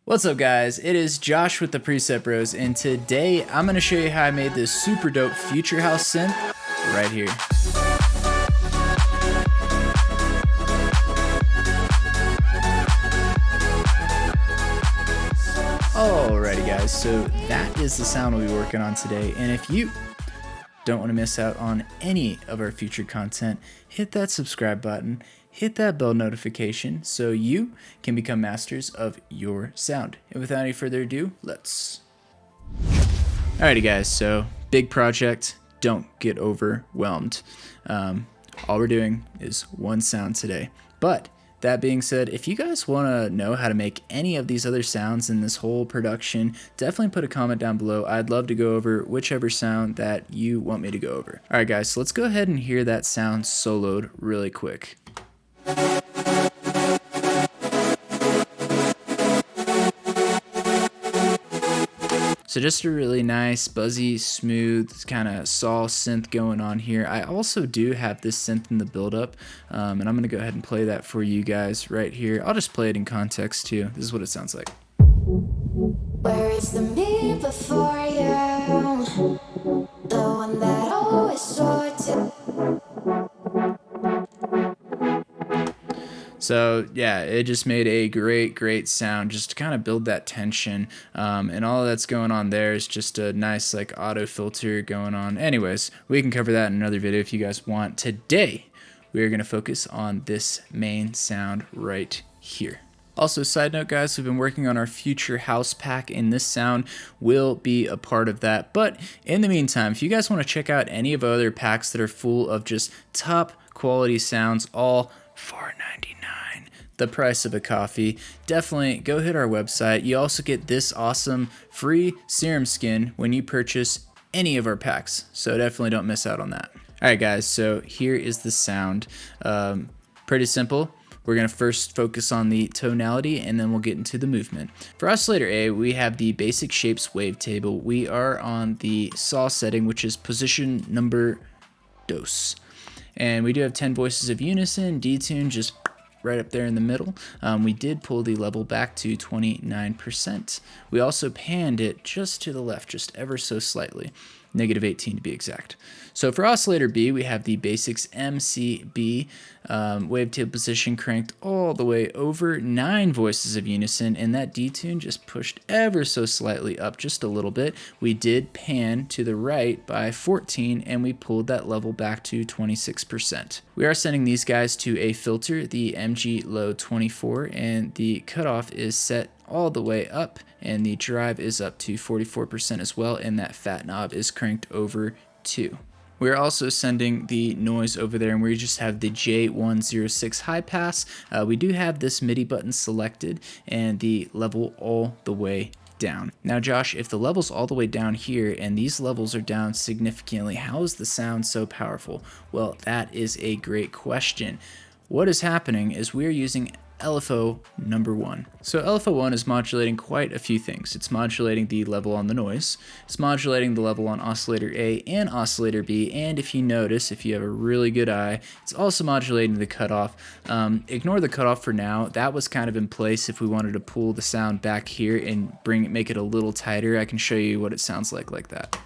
What's up guys, it is Josh with the Preset Bros, and today I'm going to show you how I made this super dope Future House synth right here. Alrighty guys, so that is the sound we'll be working on today, and if you don't want to miss out on any of our future content, hit that subscribe button, hit that bell notification so you can become masters of your sound. And without any further ado, let's jump. Alrighty guys, so big project, don't get overwhelmed. All we're doing is one sound today. But that being said, if you guys want to know how to make any of these other sounds in this whole production, definitely put a comment down below. I'd love to go over whichever sound that you want me to go over. Alright guys, so let's go ahead and hear that sound soloed really quick. So just a really nice, buzzy, smooth, kind of saw synth going on here. I also do have this synth in the build-up, and I'm going to go ahead and play that for you guys right here. I'll just play it in context too. This is what it sounds like. Where is the me before you? The one that always sorted. So yeah, it just made a great sound just to kind of build that tension, and all that's going on there is just a nice like auto filter going on. Anyways, we can cover that in another video if you guys want. Today we are going to focus on this main sound right here. Also, side note guys, we've been working on our future house pack, and this sound will be a part of that. But in the meantime, if you guys want to check out any of our other packs that are full of just top quality sounds, all $4.99, the price of a coffee, definitely go hit our website. You also get this awesome free Serum skin when you purchase any of our packs, so definitely don't miss out on that. Alright guys, so here is the sound. Pretty simple. We're going to first focus on the tonality, and then we'll get into the movement. For oscillator A, we have the basic shapes wavetable. We are on the saw setting, which is position number dos. And we do have 10 voices of unison, detune just right up there in the middle. We did pull the level back to 29%. We also panned it just to the left, just ever so slightly, -18 to be exact. So for oscillator B, we have the basics MCB, wavetable position cranked all the way over, 9 voices of unison, and that detune just pushed ever so slightly up just a little bit. We did pan to the right by 14, and we pulled that level back to 26%. We are sending these guys to a filter, the MG Low 24, and the cutoff is set all the way up, and the drive is up to 44% as well, and that fat knob is cranked over 2. We're also sending the noise over there, and we just have the J106 high pass. We do have this MIDI button selected and the level all the way down. Now Josh, if the level's all the way down here and these levels are down significantly, how is the sound so powerful? Well, that is a great question. What is happening is we're using LFO number 1. So LFO 1 is modulating quite a few things. It's modulating the level on the noise, it's modulating the level on oscillator A and oscillator B, and if you notice, if you have a really good eye, it's also modulating the cutoff. Ignore the cutoff for now. That was kind of in place if we wanted to pull the sound back here and make it a little tighter. I can show you what it sounds like that.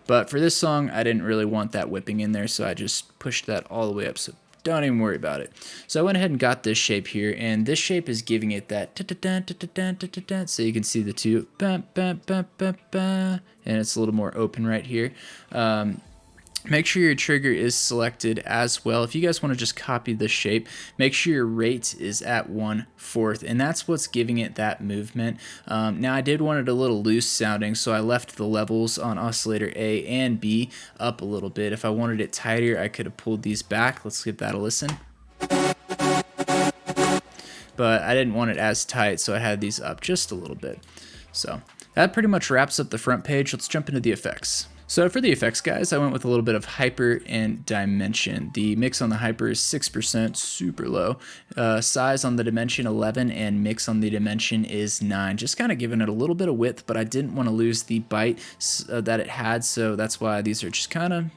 But for this song, I didn't really want that whipping in there, so I just pushed that all the way up, so don't even worry about it. So I went ahead and got this shape here, and this shape is giving it that so you can see the two, and it's a little more open right here. Make sure your trigger is selected as well. If you guys want to just copy this shape, make sure your rate is at 1/4, and that's what's giving it that movement. Now I did want it a little loose sounding, so I left the levels on oscillator A and B up a little bit. If I wanted it tighter, I could have pulled these back. Let's give that a listen. But I didn't want it as tight, so I had these up just a little bit. So that pretty much wraps up the front page. Let's jump into the effects. So for the effects guys, I went with a little bit of hyper and dimension. The mix on the hyper is 6%, super low. Size on the dimension 11, and mix on the dimension is 9. Just kind of giving it a little bit of width, but I didn't want to lose the bite that it had, so that's why these are just kind of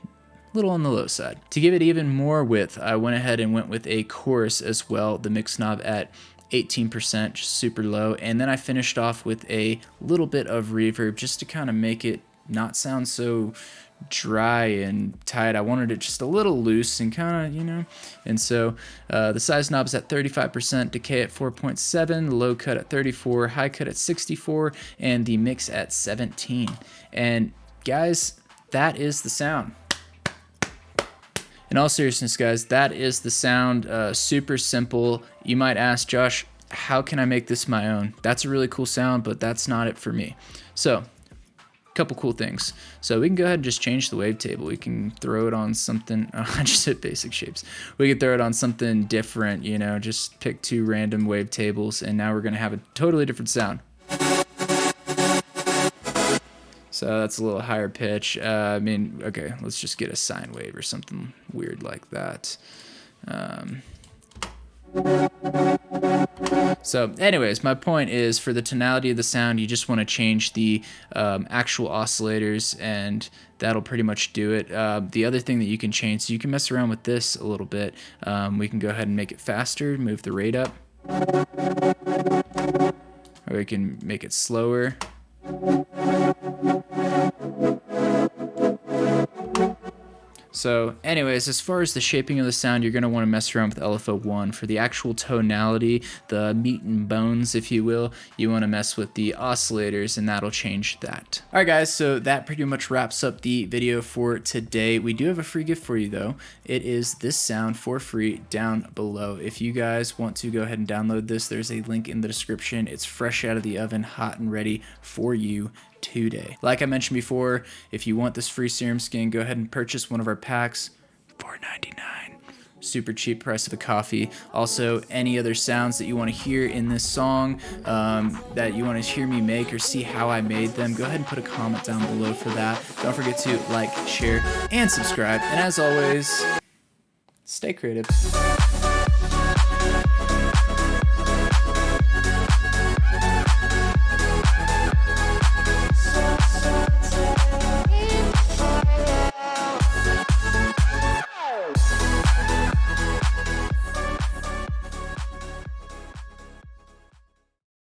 little on the low side. To give it even more width, I went ahead and went with a chorus as well, the mix knob at 18%, just super low. And then I finished off with a little bit of reverb just to kind of make it not sound so dry and tight. I wanted it just a little loose and kind of, you know. And so the size knob is at 35%, decay at 4.7, low cut at 34, high cut at 64, and the mix at 17. And guys, that is the sound. In all seriousness, guys, that is the sound. Super simple. You might ask, Josh, how can I make this my own? That's a really cool sound, but that's not it for me. So, couple cool things. So we can go ahead and just change the wavetable. We can throw it on something. Oh, I just hit basic shapes. We could throw it on something different, you know, just pick 2 random wavetables, and now we're going to have a totally different sound. So that's a little higher pitch. I mean, okay, let's just get a sine wave or something weird like that. So anyways, my point is, for the tonality of the sound, you just want to change the actual oscillators, and that'll pretty much do it. The other thing that you can change, so you can mess around with this a little bit. We can go ahead and make it faster, move the rate up, or we can make it slower. So anyways, as far as the shaping of the sound, you're going to want to mess around with LFO1. For the actual tonality, the meat and bones, if you will, you want to mess with the oscillators, and that'll change that. Alright guys, so that pretty much wraps up the video for today. We do have a free gift for you though. It is this sound for free down below. If you guys want to go ahead and download this, there's a link in the description. It's fresh out of the oven, hot and ready for you today. Like I mentioned before, if you want this free Serum skin, go ahead and purchase one of our packs, $4.99. Super cheap price of a coffee. Also, any other sounds that you want to hear in this song, that you want to hear me make or see how I made them, go ahead and put a comment down below for that. Don't forget to like, share, and subscribe. And as always, stay creative.